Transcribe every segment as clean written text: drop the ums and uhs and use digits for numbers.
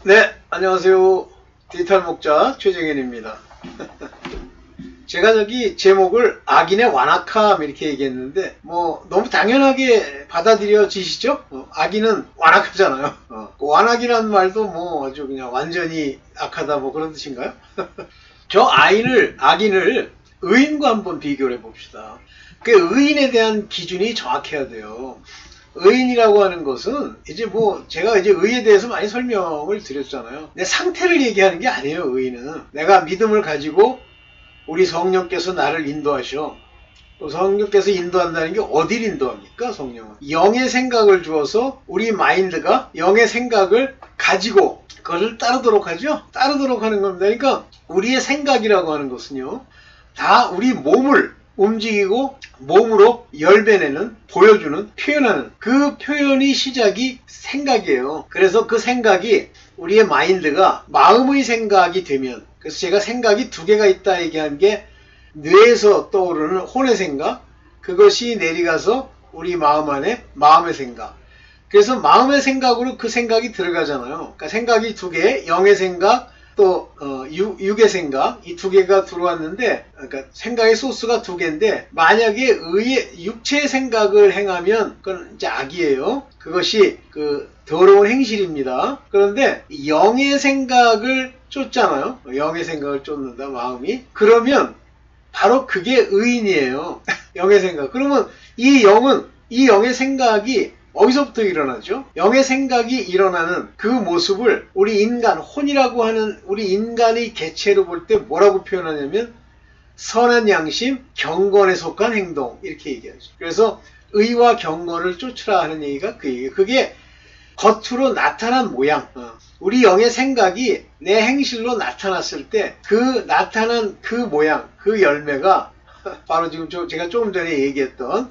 네, 안녕하세요. 디지털 목자 최정현입니다. 제가 저기 제목을 악인의 완악함 이렇게 얘기했는데 뭐 너무 당연하게 받아들여지시죠? 악인은 완악하잖아요. 그 완악이라는 말도 뭐 아주 그냥 완전히 악하다 뭐 그런 뜻인가요? 저 악인을 의인과 한번 비교를 해봅시다. 그 의인에 대한 기준이 정확해야 돼요. 의인이라고 하는 것은 이제 뭐 제가 이제 의에 대해서 많이 설명을 드렸잖아요. 내 상태를 얘기하는 게 아니에요. 의인은 내가 믿음을 가지고 우리 성령께서 나를 인도하셔. 성령께서 인도한다는 게 어딜 인도합니까? 성령은 영의 생각을 주어서 우리 마인드가 영의 생각을 가지고 그것을 따르도록 하죠. 따르도록 하는 겁니다. 그러니까 우리의 생각이라고 하는 것은요, 다 우리 몸을 움직이고 몸으로 열변내는, 보여주는, 표현하는 그 표현이 시작이 생각이에요. 그래서 그 생각이 우리의 마인드가 마음의 생각이 되면, 그래서 제가 생각이 두 개가 있다 얘기한 게 뇌에서 떠오르는 혼의 생각, 그것이 내려가서 우리 마음 안에 마음의 생각, 그래서 마음의 생각으로 그 생각이 들어가잖아요. 그러니까 생각이 두 개, 영의 생각, 또 육의 생각, 이 두 개가 들어왔는데, 그러니까 생각의 소스가 두 개인데, 만약에 육체의 생각을 행하면 그건 이제 악이에요. 그것이 그 더러운 행실입니다. 그런데 영의 생각을 쫓잖아요. 영의 생각을 쫓는다, 마음이. 그러면 바로 그게 의인이에요. 영의 생각. 그러면 이 영의 생각이 어디서부터 일어나죠? 영의 생각이 일어나는 그 모습을 우리 인간, 혼이라고 하는 우리 인간의 개체로 볼 때 뭐라고 표현하냐면 선한 양심, 경건에 속한 행동 이렇게 얘기하죠. 그래서 의와 경건을 쫓으라 하는 얘기가 그 얘기예요. 그게 겉으로 나타난 모양, 우리 영의 생각이 내 행실로 나타났을 때 그 나타난 그 모양, 그 열매가 바로 지금 제가 조금 전에 얘기했던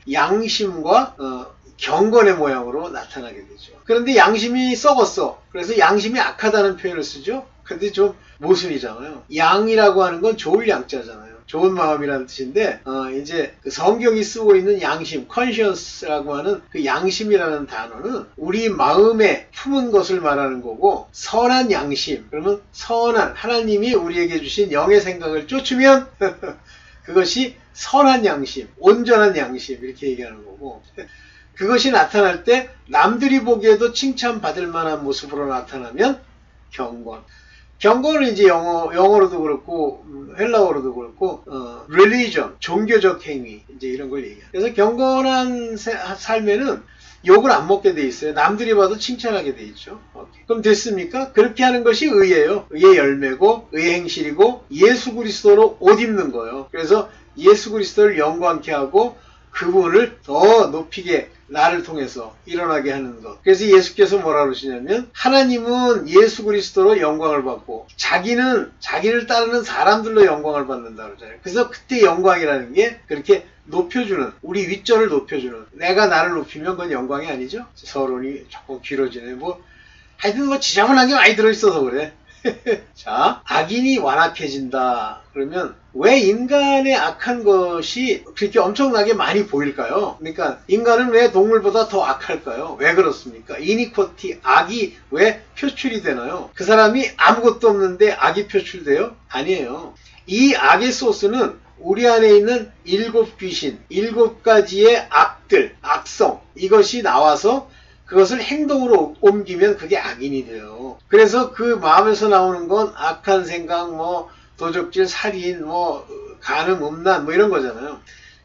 양심과 경건의 모양으로 나타나게 되죠. 그런데 양심이 썩었어. 그래서 양심이 악하다는 표현을 쓰죠. 근데 좀 모순이잖아요. 양이라고 하는 건 좋을 양자잖아요. 좋은 마음이라는 뜻인데 이제 그 성경이 쓰고 있는 양심, conscience라고 하는 그 양심이라는 단어는 우리 마음에 품은 것을 말하는 거고, 선한 양심, 그러면 선한 하나님이 우리에게 주신 영의 생각을 쫓으면 그것이 선한 양심, 온전한 양심 이렇게 얘기하는 거고, 그것이 나타날 때 남들이 보기에도 칭찬받을 만한 모습으로 나타나면 경건. 경건은 이제 영어로도 그렇고 헬라어로도 그렇고 religion, 종교적 행위 이제 이런 걸 얘기해요. 그래서 경건한 삶에는 욕을 안 먹게 돼 있어요. 남들이 봐도 칭찬하게 돼 있죠. 그럼 됐습니까? 그렇게 하는 것이 의예요. 의의 열매고 의의 행실이고 예수 그리스도로 옷 입는 거예요. 그래서 예수 그리스도를 영광케 하고 그분을 더 높이게 나를 통해서 일어나게 하는 것. 그래서 예수께서 뭐라 그러시냐면 하나님은 예수 그리스도로 영광을 받고 자기를 따르는 사람들로 영광을 받는다 그러잖아요. 그래서 그때 영광이라는 게 그렇게 높여주는, 우리 윗절을 높여주는, 내가 나를 높이면 그건 영광이 아니죠. 서론이 조금 길어지네. 하여튼 지저분한 게 많이 들어있어서 그래. 자, 악인이 완악해진다. 그러면 왜 인간의 악한 것이 그렇게 엄청나게 많이 보일까요? 그러니까 인간은 왜 동물보다 더 악할까요? 왜 그렇습니까? 이니쿼티, 악이 왜 표출이 되나요? 그 사람이 아무것도 없는데 악이 표출돼요? 아니에요. 이 악의 소스는 우리 안에 있는 7귀신, 7가지의 악들, 악성, 이것이 나와서 그것을 행동으로 옮기면 그게 악인이 돼요. 그래서 그 마음에서 나오는 건 악한 생각, 도적질, 살인, 간음, 음란, 이런 거잖아요.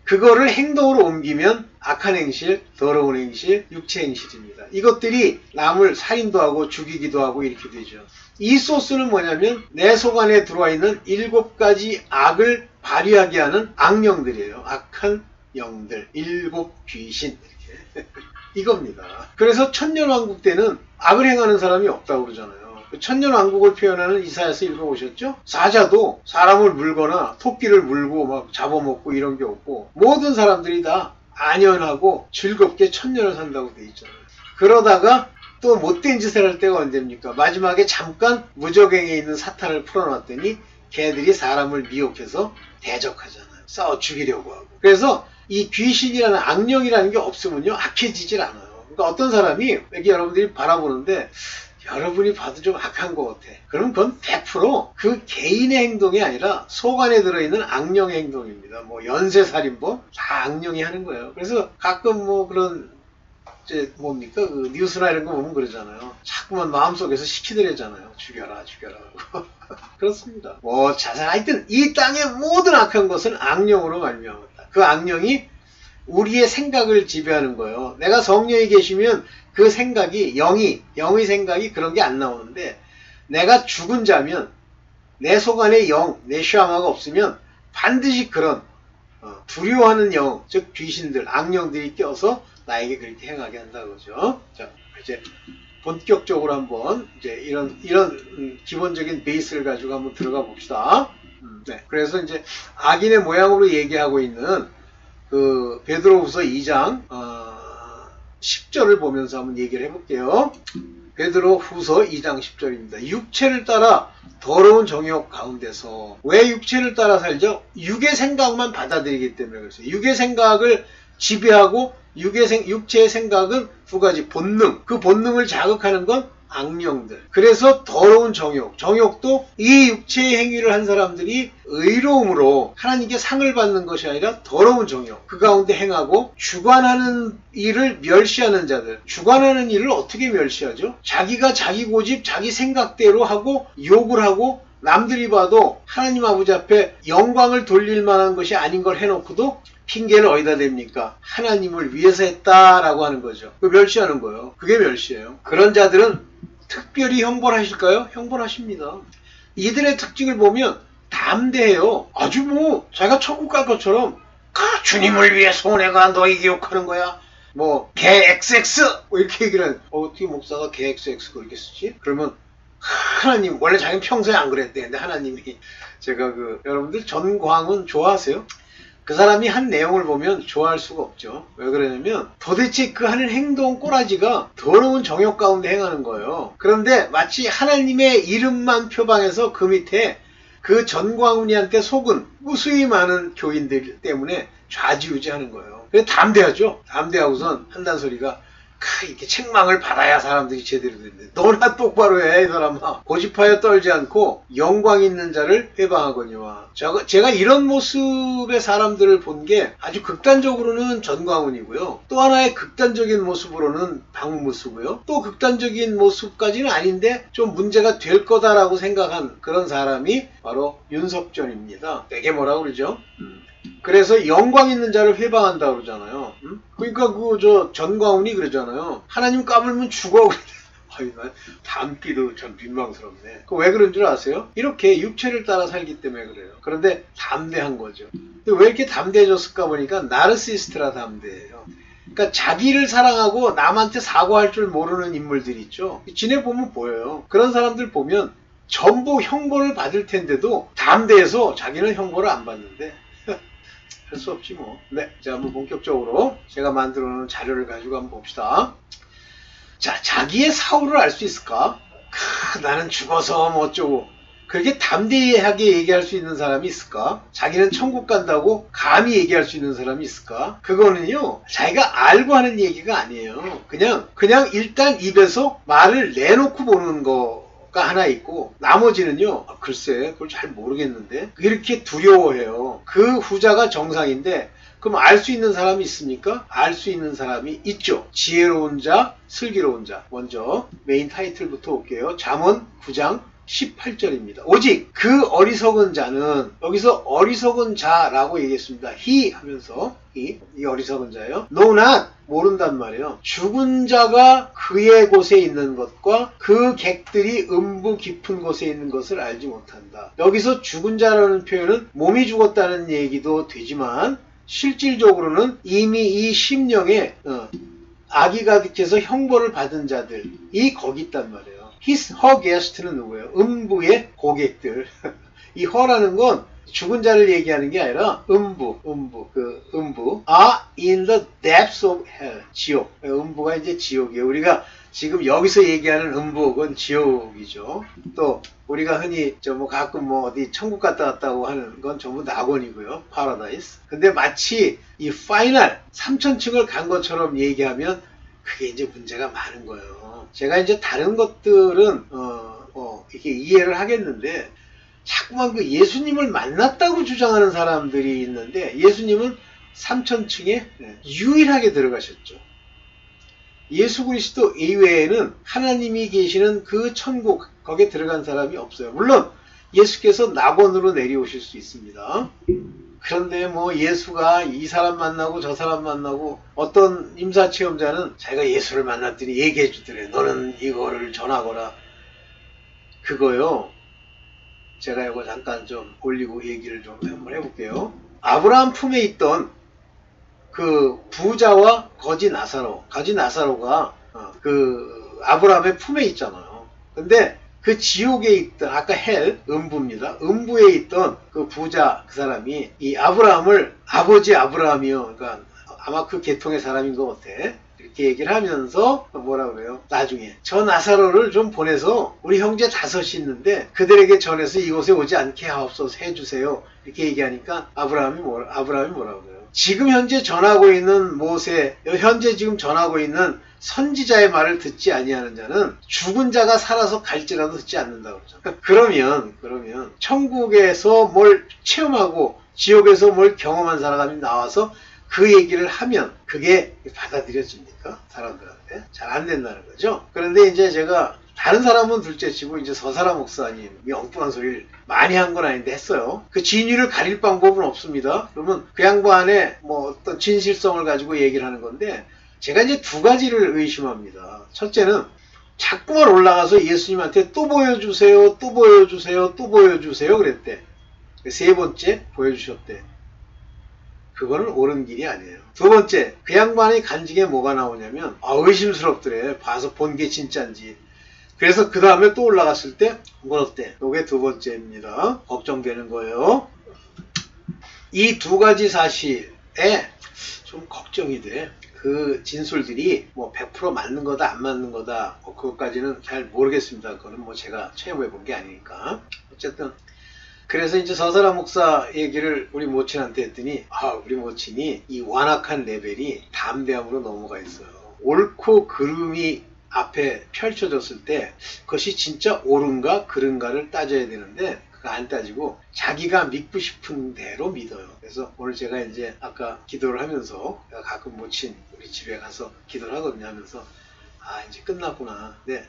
그거를 행동으로 옮기면 악한 행실, 더러운 행실, 육체 행실입니다. 이것들이 남을 살인도 하고 죽이기도 하고 이렇게 되죠. 이 소스는 뭐냐면 내 속 안에 들어와 있는 7가지 악을 발휘하게 하는 악령들이에요. 악한 영들, 7귀신. 이렇게. 이겁니다. 그래서 천년왕국 때는 악을 행하는 사람이 없다고 그러잖아요. 천년왕국을 표현하는 이사야서 읽어보셨죠? 사자도 사람을 물거나 토끼를 물고 막 잡아먹고 이런 게 없고 모든 사람들이 다 안연하고 즐겁게 천년을 산다고 돼 있잖아요. 그러다가 또 못된 짓을 할 때가 언제입니까? 마지막에 잠깐 무적행에 있는 사탄을 풀어놨더니 걔들이 사람을 미혹해서 대적하잖아요. 싸워 죽이려고 하고. 그래서 이 귀신이라는 악령이라는 게 없으면요 악해지질 않아요. 그러니까 어떤 사람이 여기 여러분들이 바라보는데 여러분이 봐도 좀 악한 것 같아. 그럼 그건 100%그 개인의 행동이 아니라 속 안에 들어있는 악령의 행동입니다. 뭐 연쇄살인범 다 악령이 하는 거예요. 그래서 가끔 뭐 그런 이제 뭡니까 그 뉴스나 이런 거 보면 그러잖아요. 자꾸만 마음속에서 시키더래잖아요. 죽여라 죽여라 하고. 그렇습니다. 뭐 자살 하여튼 이 땅의 모든 악한 것은 악령으로 말미암았다. 그 악령이 우리의 생각을 지배하는 거예요. 내가 성령이 계시면 그 생각이 영의 생각이 그런 게 안 나오는데 내가 죽은 자면 내 속 안에 내 샤마가 없으면 반드시 그런 두려워하는 영, 즉 귀신들, 악령들이 껴서 나에게 그렇게 행하게 한다는 거죠. 자, 이제 본격적으로 한번 이제 이런 기본적인 베이스를 가지고 한번 들어가 봅시다. 네, 그래서 이제 악인의 모양으로 얘기하고 있는 그 베드로후서 2장 10절을 보면서 한번 얘기를 해볼게요. 베드로후서 2장 10절입니다. 육체를 따라 더러운 정욕 가운데서 왜 육체를 따라 살죠? 육의 생각만 받아들이기 때문에 그랬어요. 육의 생각을 지배하고 육체의 생각은 두 가지 본능, 그 본능을 자극하는 건 악령들. 그래서 더러운 정욕도 이 육체의 행위를 한 사람들이 의로움으로 하나님께 상을 받는 것이 아니라 더러운 정욕, 그 가운데 행하고 주관하는 일을 멸시하는 자들. 주관하는 일을 어떻게 멸시하죠? 자기가 자기 고집, 자기 생각대로 하고 욕을 하고 남들이 봐도 하나님 아버지 앞에 영광을 돌릴 만한 것이 아닌 걸 해놓고도 핑계를 어디다 댑니까? 하나님을 위해서 했다라고 하는 거죠. 그 멸시하는 거예요. 그게 멸시예요. 그런 자들은 특별히 형벌하실까요? 형벌하십니다. 이들의 특징을 보면 담대해요. 아주 뭐 자기가 천국 갈 것처럼 주님을 위해서 내가 너에게 욕하는 거야. 뭐 개 XX 뭐 이렇게 얘기를 하는. 어떻게 목사가 개 XX 그렇게 쓰지? 그러면 하나님 원래 자기는 평소에 안 그랬대. 근데 하나님이 제가 여러분들 전광훈 좋아하세요? 그 사람이 한 내용을 보면 좋아할 수가 없죠. 왜 그러냐면 도대체 그 하는 행동 꼬라지가 더러운 정욕 가운데 행하는 거예요. 그런데 마치 하나님의 이름만 표방해서 그 밑에 그 전광훈이한테 속은 무수히 많은 교인들 때문에 좌지우지하는 거예요. 그래서 담대하죠. 담대하고선 한단 소리가 이렇게 책망을 받아야 사람들이 제대로 되는데 너나 똑바로 해 이 사람아. 고집하여 떨지 않고 영광 있는 자를 회방하거니와. 제가 이런 모습의 사람들을 본 게 아주 극단적으로는 전광훈이고요. 또 하나의 극단적인 모습으로는 박무수고요. 또 극단적인 모습까지는 아닌데 좀 문제가 될 거다라고 생각한 그런 사람이 바로 윤석전입니다. 되게 뭐라고 그러죠? 그래서 영광 있는 자를 회방한다 그러잖아요. 그러니까 전광훈이 그러잖아요. 하나님 까불면 죽어. 아유, 담기도 참 민망스럽네. 왜 그런 줄 아세요? 이렇게 육체를 따라 살기 때문에 그래요. 그런데 담대한 거죠. 근데 왜 이렇게 담대해졌을까 보니까 나르시스트라 담대해요. 그러니까 자기를 사랑하고 남한테 사과할 줄 모르는 인물들 있죠. 지내 보면 보여요. 그런 사람들 보면 전부 형벌을 받을 텐데도 담대해서 자기는 형벌을 안 받는데 할 수 없지 뭐. 네, 자 한번 본격적으로 제가 만들어 놓은 자료를 가지고 한번 봅시다. 자, 자기의 사후를 알 수 있을까? 나는 죽어서 뭐 어쩌고 그렇게 담대하게 얘기할 수 있는 사람이 있을까? 자기는 천국 간다고 감히 얘기할 수 있는 사람이 있을까? 그거는요 자기가 알고 하는 얘기가 아니에요. 그냥 일단 입에서 말을 내놓고 보는 거 가 하나 있고 나머지는요 글쎄 그걸 잘 모르겠는데 이렇게 두려워해요. 그 후자가 정상인데 그럼 알 수 있는 사람이 있습니까? 알 수 있는 사람이 있죠. 지혜로운 자, 슬기로운 자. 먼저 메인 타이틀부터 볼게요. 잠언 9장 18절입니다. 오직 그 어리석은 자는, 여기서 어리석은 자라고 얘기했습니다. he 하면서 이 어리석은 자예요. no not 모른단 말이에요. 죽은 자가 그의 곳에 있는 것과 그 객들이 음부 깊은 곳에 있는 것을 알지 못한다. 여기서 죽은 자라는 표현은 몸이 죽었다는 얘기도 되지만 실질적으로는 이미 이 심령에 악이 가득해서 형벌을 받은 자들이 거기 있단 말이에요. her guest는 누구예요? 음부의 고객들. 이 her라는 건 죽은 자를 얘기하는 게 아니라 음부 are in the depths of hell. 지옥. 음부가 이제 지옥이에요. 우리가 지금 여기서 얘기하는 음부는 지옥이죠. 또 우리가 흔히 가끔 어디 천국 갔다 왔다고 하는 건 전부 낙원이고요. 파라다이스. 근데 마치 이 파이널 3000층을 간 것처럼 얘기하면 그게 이제 문제가 많은 거예요. 제가 이제 다른 것들은 이렇게 이해를 하겠는데 자꾸만 그 예수님을 만났다고 주장하는 사람들이 있는데 예수님은 3천층에 유일하게 들어가셨죠. 예수 그리스도 이외에는 하나님이 계시는 그 천국 거기에 들어간 사람이 없어요. 물론 예수께서 낙원으로 내려오실 수 있습니다. 그런데 뭐 예수가 이 사람 만나고 저 사람 만나고 어떤 임사체험자는 자기가 예수를 만났더니 얘기해 주더래. 너는 이거를 전하거라. 그거요. 제가 이거 잠깐 좀 올리고 얘기를 좀 한번 해볼게요. 아브라함 품에 있던 그 부자와 거지 나사로가 그 아브라함의 품에 있잖아요. 근데 그 지옥에 있던 아까 음부입니다. 음부에 있던 그 부자 그 사람이 이 아브라함을 아버지 아브라함이요. 그러니까 아마 그 계통의 사람인 것 같아. 이렇게 얘기를 하면서 뭐라 그래요? 나중에 저 나사로를 좀 보내서 우리 형제 5이 있는데 그들에게 전해서 이곳에 오지 않게 하옵소서 해주세요. 이렇게 얘기하니까 아브라함이 뭐라 그래요? 지금 현재 전하고 있는 현재 지금 전하고 있는 선지자의 말을 듣지 아니하는 자는 죽은 자가 살아서 갈지라도 듣지 않는다고 그러잖아요. 그러면 천국에서 뭘 체험하고 지옥에서 뭘 경험한 사람이 나와서 그 얘기를 하면 그게 받아들여집니까? 사람들한테? 잘 안 된다는 거죠. 그런데 이제 제가 다른 사람은 둘째치고 이제 서사라 목사님 엉뚱한 소리를 많이 한 건 아닌데 했어요. 그 진위를 가릴 방법은 없습니다. 그러면 그 양반의 뭐 어떤 진실성을 가지고 얘기를 하는 건데 제가 이제 2가지를 의심합니다. 첫째는 자꾸만 올라가서 예수님한테 또 보여주세요, 또 보여주세요, 또 보여주세요 그랬대. 3번째 보여주셨대. 그거는 옳은 길이 아니에요. 2번째, 그 양반의 간직에 뭐가 나오냐면 의심스럽더래. 봐서 본 게 진짜인지. 그래서 그 다음에 또 올라갔을 때 뭐 어때? 이게 2번째입니다. 걱정되는 거예요. 이 2가지 사실에 좀 걱정이 돼. 그 진술들이 뭐 100% 맞는 거다 안 맞는 거다 그것까지는 잘 모르겠습니다. 그거는 뭐 제가 체험해 본 게 아니니까. 어쨌든 그래서 이제 서사라 목사 얘기를 우리 모친한테 했더니 우리 모친이 이 완악한 레벨이 담대함으로 넘어가 있어요. 옳고 그름이 앞에 펼쳐졌을 때 그것이 진짜 옳은가 그른가를 따져야 되는데 그거 안 따지고 자기가 믿고 싶은 대로 믿어요. 그래서 오늘 제가 이제 아까 기도를 하면서 내가 가끔 모친 우리 집에 가서 기도를 하거든요. 하면서 이제 끝났구나. 네,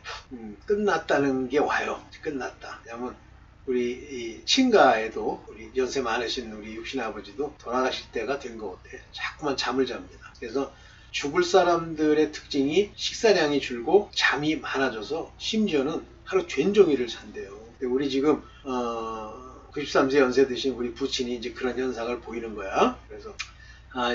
끝났다는 게 와요. 끝났다. 왜냐면 우리 이 친가에도 우리 연세 많으신 우리 육신 아버지도 돌아가실 때가 된 것 같아. 자꾸만 잠을 잡니다. 그래서 죽을 사람들의 특징이 식사량이 줄고 잠이 많아져서 심지어는 하루 종일을 잔대요. 우리 지금 93세 연세 드신 우리 부친이 이제 그런 현상을 보이는 거야. 그래서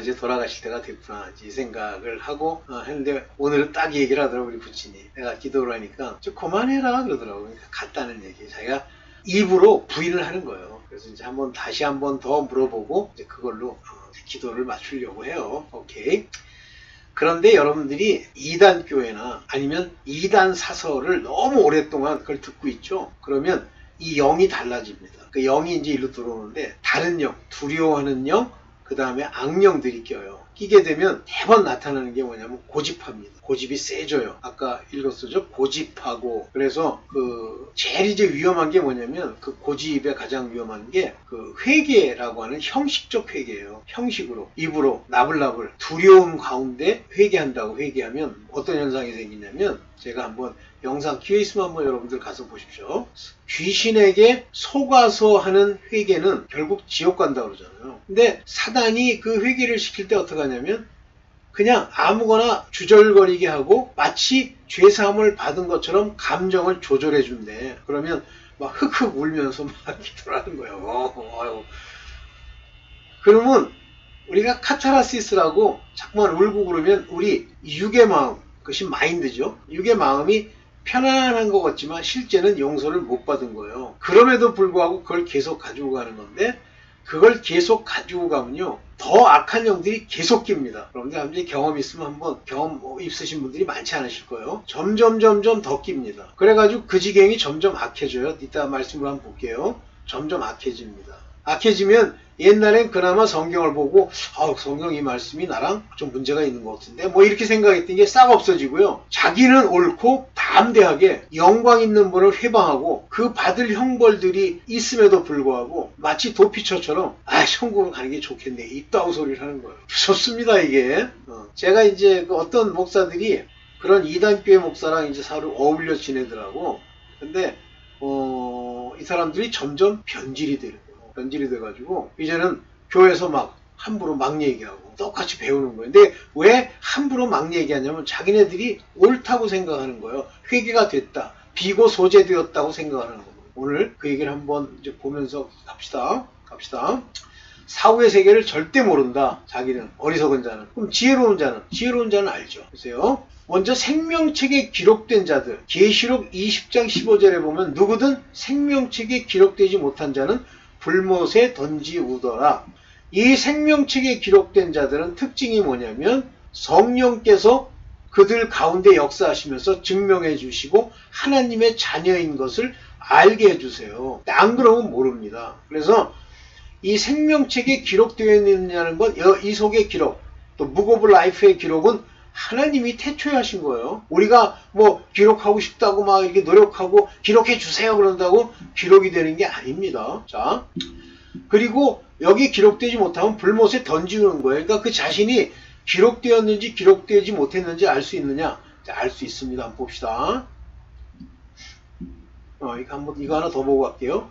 이제 돌아가실 때가 됐구나 이 생각을 하고 했는데 오늘은 딱 얘기를 하더라고 우리 부친이. 내가 기도를 하니까 좀 그만해라 그러더라고. 그러니까 같다는 얘기. 자기가 입으로 부인을 하는 거예요. 그래서 이제 다시 한번 더 물어보고 이제 그걸로 기도를 맞추려고 해요. 오케이. 그런데 여러분들이 이단 교회나 아니면 이단 사설을 너무 오랫동안 그걸 듣고 있죠. 그러면 이 영이 달라집니다. 그 영이 이제 일로 들어오는데 다른 영, 두려워하는 영, 그 다음에 악령들이 껴요. 끼게 되면 매번 나타나는 게 뭐냐면 고집합니다. 고집이 세져요. 아까 읽었었죠? 고집하고. 그래서 제일 이제 위험한 게 뭐냐면 그 고집에 가장 위험한 게 그 회개라고 하는 형식적 회개예요. 형식으로 입으로 나불나불 두려움 가운데 회개하면 어떤 현상이 생기냐면 제가 한번 영상 기회 있으면 한번 여러분들 가서 보십시오. 귀신에게 속아서 하는 회개는 결국 지옥 간다고 그러잖아요. 근데 사단이 그 회개를 시킬 때 어떻게 하냐면 그냥 아무거나 주절거리게 하고 마치 죄사함을 받은 것처럼 감정을 조절해 준대. 그러면 막 흑흑 울면서 막 기도를 하는 거예요. 그러면 우리가 카타라시스라고 자꾸만 울고 그러면 우리 육의 마음, 그것이 마인드죠. 육의 마음이 편안한 것 같지만 실제는 용서를 못 받은 거예요. 그럼에도 불구하고 그걸 계속 가지고 가는 건데 그걸 계속 가지고 가면요 더 악한 영들이 계속 낍니다. 여러분들 경험 있으면 한번 경험 있으신 분들이 많지 않으실 거예요. 점점 더 낍니다. 그래가지고 그 지경이 점점 악해져요. 이따 말씀을 한번 볼게요. 점점 악해집니다. 악해지면 옛날엔 그나마 성경을 보고 성경 이 말씀이 나랑 좀 문제가 있는 것 같은데 뭐 이렇게 생각했던 게 싹 없어지고요. 자기는 옳고 담대하게 영광 있는 분을 회방하고 그 받을 형벌들이 있음에도 불구하고 마치 도피처처럼 천국으로 가는 게 좋겠네 이따오 소리를 하는 거예요. 무섭습니다 이게. 제가 이제 그 어떤 목사들이 그런 이단교회 목사랑 이제 서로 어울려 지내더라고. 근데 이 사람들이 점점 변질이 되는 거예요. 변질이 돼가지고 이제는 교회에서 막 함부로 막 얘기하고 똑같이 배우는 거예요. 근데 왜 함부로 막 얘기하냐면 자기네들이 옳다고 생각하는 거예요. 회개가 됐다. 비고 소재되었다고 생각하는 거예요. 오늘 그 얘기를 한번 이제 보면서 갑시다. 사후의 세계를 절대 모른다. 자기는 어리석은 자는. 그럼 지혜로운 자는 알죠. 보세요. 먼저 생명책에 기록된 자들, 계시록 20장 15절에 보면 누구든 생명책에 기록되지 못한 자는 불못에 던지우더라. 이 생명책에 기록된 자들은 특징이 뭐냐면 성령께서 그들 가운데 역사하시면서 증명해 주시고 하나님의 자녀인 것을 알게 해주세요. 안 그러면 모릅니다. 그래서 이 생명책에 기록되어 있느냐는 건 이 속의 기록, 또 북 오브 라이프의 기록은 하나님이 태초하신 거예요. 우리가 뭐 기록하고 싶다고 막 이렇게 노력하고 기록해 주세요 그런다고 기록이 되는 게 아닙니다. 자, 그리고 여기 기록되지 못하면 불못에 던지는 거예요. 그러니까 그 자신이 기록되었는지 기록되지 못했는지 알 수 있느냐? 알 수 있습니다. 한번 봅시다. 이거 하나 더 보고 갈게요.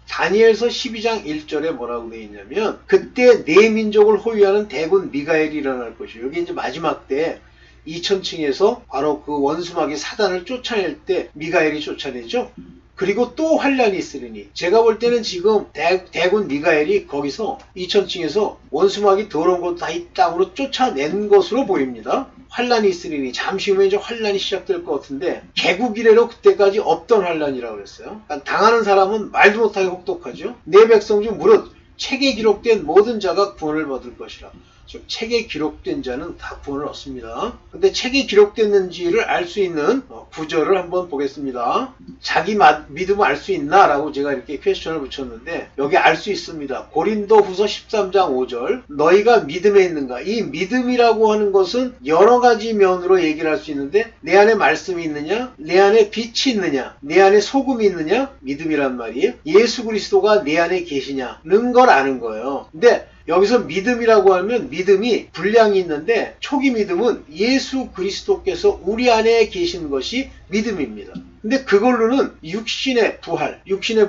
다니엘서 12장 1절에 뭐라고 되어 있냐면 그때 네 민족을 호위하는 대군 미가엘이 일어날 것이에요. 여기 이제 마지막 때 2000층에서 바로 그 원수마귀 사단을 쫓아낼 때 미가엘이 쫓아내죠. 그리고 또 환란이 있으리니 제가 볼 때는 지금 대군 미가엘이 거기서 2000층에서 원수마귀 더러운 것 다 이 땅으로 쫓아낸 것으로 보입니다. 환란이 있으리니 잠시 후에 이제 환란이 시작될 것 같은데 개국 이래로 그때까지 없던 환란이라고 그랬어요. 그러니까 당하는 사람은 말도 못하게 혹독하죠. 내 백성 중 무릇 책에 기록된 모든 자가 구원을 받을 것이라. 즉 책에 기록된 자는 다 구원을 얻습니다. 근데 책에 기록됐는지를 알 수 있는 구절을 한번 보겠습니다. 자기 믿음을 알 수 있나? 라고 제가 이렇게 퀘스천을 붙였는데 여기 알 수 있습니다. 고린도 후서 13장 5절 너희가 믿음에 있는가? 이 믿음이라고 하는 것은 여러 가지 면으로 얘기를 할 수 있는데 내 안에 말씀이 있느냐? 내 안에 빛이 있느냐? 내 안에 소금이 있느냐? 믿음이란 말이에요. 예수 그리스도가 내 안에 계시냐는 걸 아는 거예요. 근데 여기서 믿음이라고 하면 믿음이 분량이 있는데 초기 믿음은 예수 그리스도께서 우리 안에 계신 것이 믿음입니다. 근데 그걸로는 육신의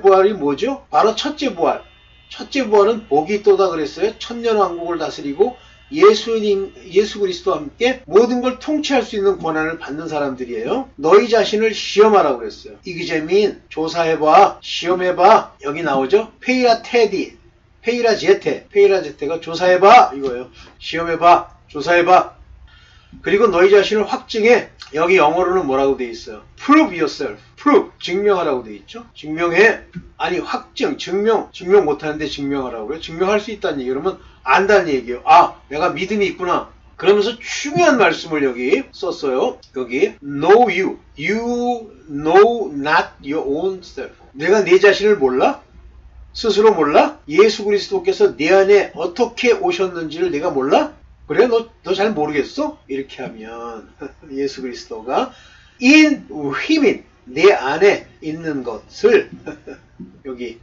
부활이 뭐죠? 바로 첫째 부활. 첫째 부활은 복이 있도다 그랬어요. 천년왕국을 다스리고 예수 그리스도와 함께 모든 걸 통치할 수 있는 권한을 받는 사람들이에요. 너희 자신을 시험하라고 그랬어요. 이그제민 조사해봐, 시험해봐. 여기 나오죠? 페이라제테가 조사해봐 이거예요. 시험해봐, 조사해봐. 그리고 너희 자신을 확증해. 여기 영어로는 뭐라고 돼 있어요? Prove yourself. 증명하라고 돼 있죠. 증명해. 아니 증명 못하는데 증명하라고 그래요. 증명할 수 있다는 얘기. 그러면 안다는 얘기예요. 내가 믿음이 있구나. 그러면서 중요한 말씀을 여기 썼어요. 여기 know you know not your own self. 내가 내 자신을 몰라? 스스로 몰라? 예수 그리스도께서 내 안에 어떻게 오셨는지를 내가 몰라? 그래? 너 잘 모르겠어? 이렇게 하면 예수 그리스도가 in 내 안에 있는 것을 여기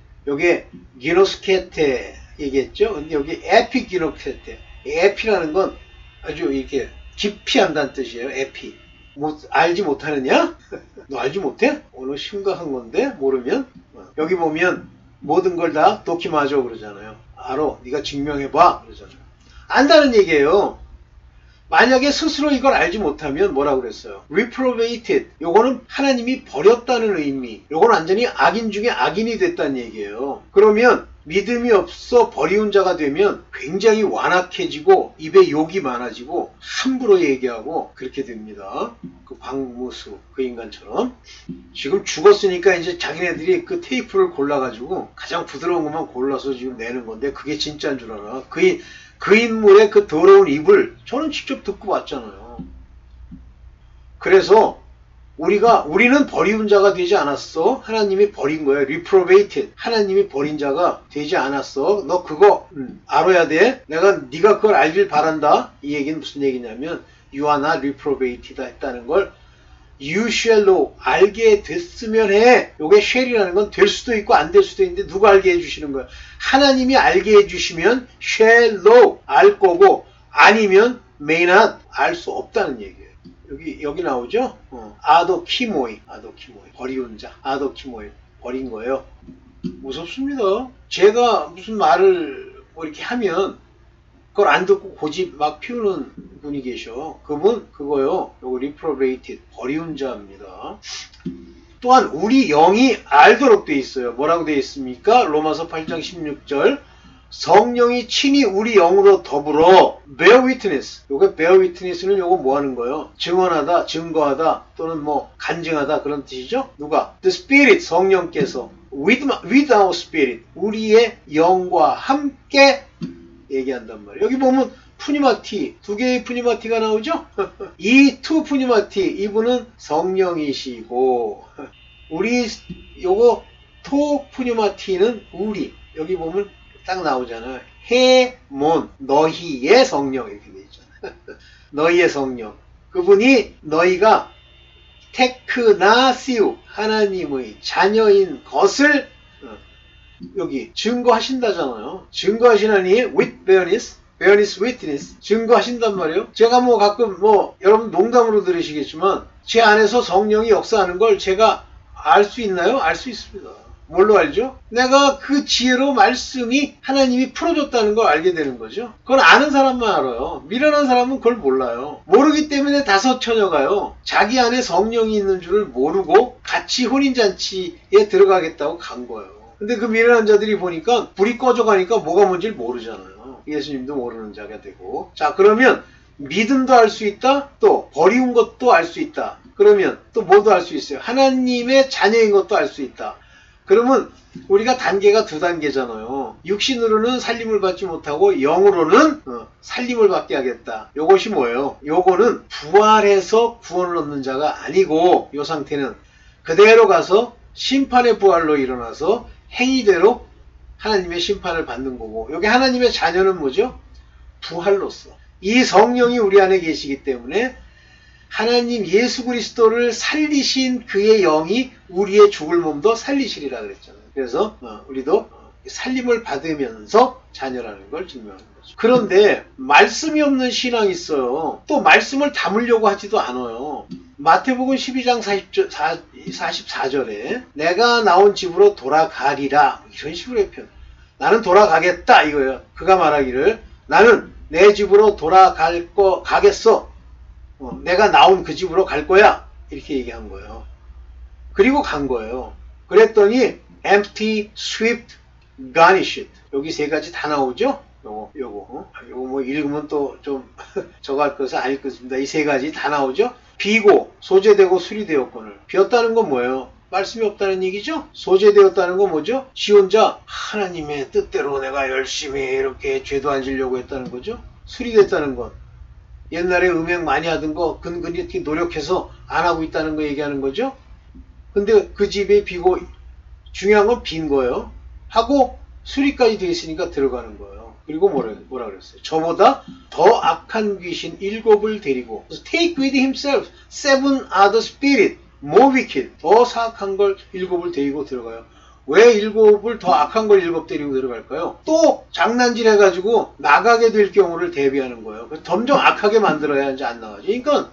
기노스케테 얘기했죠? 근데 여기 에피기노스케테 에피라는 건 아주 이렇게 깊이 한다는 뜻이에요. 에피 알지 못하느냐? 너 알지 못해? 오늘 심각한 건데 모르면 여기 보면 모든 걸 다 도키마죠 그러잖아요. 알아. 네가 증명해봐 그러잖아요. 안다는 얘기예요. 만약에 스스로 이걸 알지 못하면 뭐라고 그랬어요? reprobated. 요거는 하나님이 버렸다는 의미. 요건 완전히 악인 중에 악인이 됐다는 얘기예요. 그러면 믿음이 없어 버리운 자가 되면 굉장히 완악해지고 입에 욕이 많아지고 함부로 얘기하고 그렇게 됩니다. 그 박무수 그 인간처럼. 지금 죽었으니까 이제 자기네들이 그 테이프를 골라가지고 가장 부드러운 것만 골라서 지금 내는 건데 그게 진짜인 줄 알아. 그 인물의 그 더러운 입을 저는 직접 듣고 왔잖아요. 그래서 우리는 버리운 자가 되지 않았어. 하나님이 버린 거야. reprobated. 하나님이 버린 자가 되지 않았어. 너 그거 알아야 돼. 네가 그걸 알길 바란다. 이 얘기는 무슨 얘기냐면 you are not reprobated 했다는 걸 you shall know. 알게 됐으면 해. 요게 shall이라는 건 될 수도 있고 안 될 수도 있는데 누가 알게 해주시는 거야. 하나님이 알게 해주시면 shall know. 알 거고 아니면 may not. 알 수 없다는 얘기예요. 여기 나오죠? 아도키모이. 버리운 자. 아도키모이. 버린 거예요. 무섭습니다. 제가 무슨 말을 뭐 이렇게 하면 그걸 안 듣고 고집 막 피우는 분이 계셔. 그분 그거요. 요거 reprobated. 버리운 자입니다. 또한 우리 영이 알도록 돼 있어요. 뭐라고 돼 있습니까? 로마서 8장 16절. 성령이 친히 우리 영으로 더불어 bear witness. 요게 bear witness는 요거 뭐 하는 거예요? 증언하다, 증거하다 또는 뭐 간증하다 그런 뜻이죠? 누가? The Spirit 성령께서 with our spirit 우리의 영과 함께 얘기한단 말이에요. 여기 보면 푸니마티 두 개의 푸니마티가 나오죠? 이 투 푸니마티 이분은 성령이시고 우리 요거 토 푸니마티는 우리 여기 보면 딱 나오잖아요. 헤몬 너희의 성령 이렇게 돼 있잖아요. 너희의 성령 그분이 너희가 테크나시우 하나님의 자녀인 것을 여기 증거하신다잖아요. 증거하시나니 with bearness witness 증거하신단 말이에요. 제가 뭐 가끔 뭐 여러분 농담으로 들으시겠지만 제 안에서 성령이 역사하는 걸 제가 알 수 있나요? 알 수 있습니다. 뭘로 알죠? 내가 그 지혜로 말씀이 하나님이 풀어줬다는 걸 알게 되는 거죠. 그건 아는 사람만 알아요. 미련한 사람은 그걸 몰라요. 모르기 때문에 다섯 처녀가요. 자기 안에 성령이 있는 줄을 모르고 같이 혼인잔치에 들어가겠다고 간 거예요. 근데 그 미련한 자들이 보니까 불이 꺼져가니까 뭐가 뭔지를 모르잖아요. 예수님도 모르는 자가 되고. 자, 그러면 믿음도 알 수 있다. 또 버리운 것도 알 수 있다. 그러면 또 뭐도 알 수 있어요. 하나님의 자녀인 것도 알 수 있다. 그러면 우리가 단계가 두 단계잖아요. 육신으로는 살림을 받지 못하고 영으로는 살림을 받게 하겠다. 요것이 뭐예요? 요거는 부활해서 구원을 얻는 자가 아니고 요 상태는 그대로 가서 심판의 부활로 일어나서 행위대로 하나님의 심판을 받는 거고 여기 하나님의 자녀는 뭐죠? 부활로서 이 성령이 우리 안에 계시기 때문에 하나님 예수 그리스도를 살리신 그의 영이 우리의 죽을 몸도 살리시리라 그랬잖아요. 그래서 우리도 살림을 받으면서 자녀라는 걸 증명하는 거죠. 그런데 말씀이 없는 신앙이 있어요. 또 말씀을 담으려고 하지도 않아요. 마태복음 12장 44절에 내가 나온 집으로 돌아가리라 이런 식으로 해요. 나는 돌아가겠다 이거예요. 그가 말하기를 나는 내 집으로 가겠어. 내가 나온 그 집으로 갈 거야. 이렇게 얘기한 거예요. 그리고 간 거예요. 그랬더니 empty, swept, garnished. 여기 세 가지 다 나오죠? 요거 뭐 읽으면 또 좀 저거 할 것은 아닐 것입니다. 이 세 가지 다 나오죠? 비고, 소재되고 수리되었거늘. 비었다는 건 뭐예요? 말씀이 없다는 얘기죠? 소재되었다는 건 뭐죠? 지 혼자 하나님의 뜻대로 내가 열심히 이렇게 죄도 안 지려고 했다는 거죠? 수리됐다는 건 옛날에 음행 많이 하던 거 근근히 이렇게 노력해서 안 하고 있다는 거 얘기하는 거죠? 근데 그 집에 비고 중요한 건 빈 거예요. 하고 수리까지 돼 있으니까 들어가는 거예요. 그리고 뭐라 그랬어요? 저보다 더 악한 귀신 7을 데리고 take with himself 7 other spirit more wicked 더 사악한 걸 7을 데리고 들어가요. 왜 7을 더 악한 걸 7 데리고 들어갈까요? 또 장난질 해가지고 나가게 될 경우를 대비하는 거예요. 점점 악하게 만들어야 이제 안 나가죠. 그러니까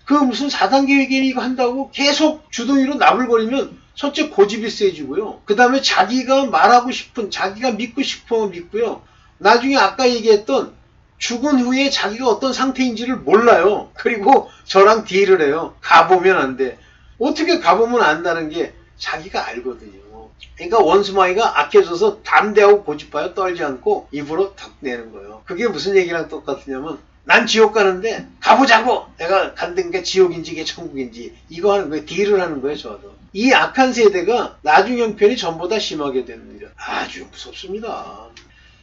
그 무슨 4단계 회계니 이거 한다고 계속 주둥이로 나불거리면 첫째 고집이 세지고요. 그 다음에 자기가 말하고 싶은 자기가 믿고 싶은 건 믿고요. 나중에 아까 얘기했던 죽은 후에 자기가 어떤 상태인지를 몰라요. 그리고 저랑 딜을 해요. 가보면 안 돼. 어떻게 가보면 안다는 게 자기가 알거든요. 그러니까 원수마이가 악해져서 담대하고 고집하여 떨지 않고 입으로 탁 내는 거예요. 그게 무슨 얘기랑 똑같으냐면 난 지옥 가는데 가보자고! 내가 간다는 게 지옥인지 이게 천국인지 이거 하는 거예요. 딜을 하는 거예요. 저도. 이 악한 세대가 나중 형편이 전보다 심하게 되는 일 아주 무섭습니다.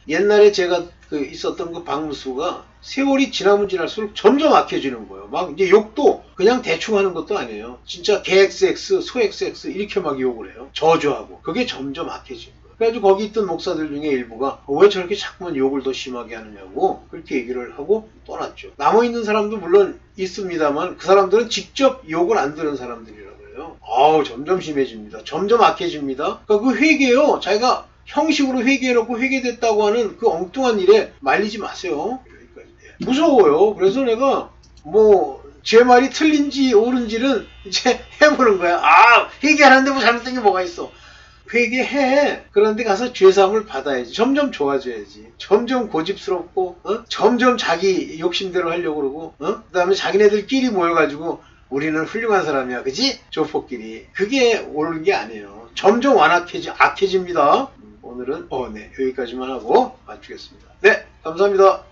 옛날에 제가 있었던 그 박무수가 세월이 지나면 지날수록 점점 악해지는 거예요. 막 이제 욕도 그냥 대충 하는 것도 아니에요. 진짜 개 XX, 소 XX 이렇게 막 욕을 해요. 저주하고. 그게 점점 악해지는 거예요. 그래가지고 거기 있던 목사들 중에 일부가 왜 저렇게 자꾸만 욕을 더 심하게 하느냐고 그렇게 얘기를 하고 떠났죠. 남아있는 사람도 물론 있습니다만 그 사람들은 직접 욕을 안 들은 사람들이라고 해요. 아우 점점 심해집니다. 점점 악해집니다. 그러니까 그 회개요. 자기가 형식으로 회개해놓고 회개됐다고 하는 그 엉뚱한 일에 말리지 마세요. 무서워요. 그래서 내가 제 말이 틀린지 옳은지는 이제 해보는 거야. 아 회개하는데 뭐 잘못된 게 뭐가 있어. 회개해. 그런데 가서 죄사함을 받아야지. 점점 좋아져야지. 점점 고집스럽고 점점 자기 욕심대로 하려고 그러고 그 다음에 자기네들끼리 모여가지고 우리는 훌륭한 사람이야. 그지? 조폭끼리. 그게 옳은 게 아니에요. 점점 악해집니다. 오늘은 네, 여기까지만 하고 마치겠습니다. 네, 감사합니다.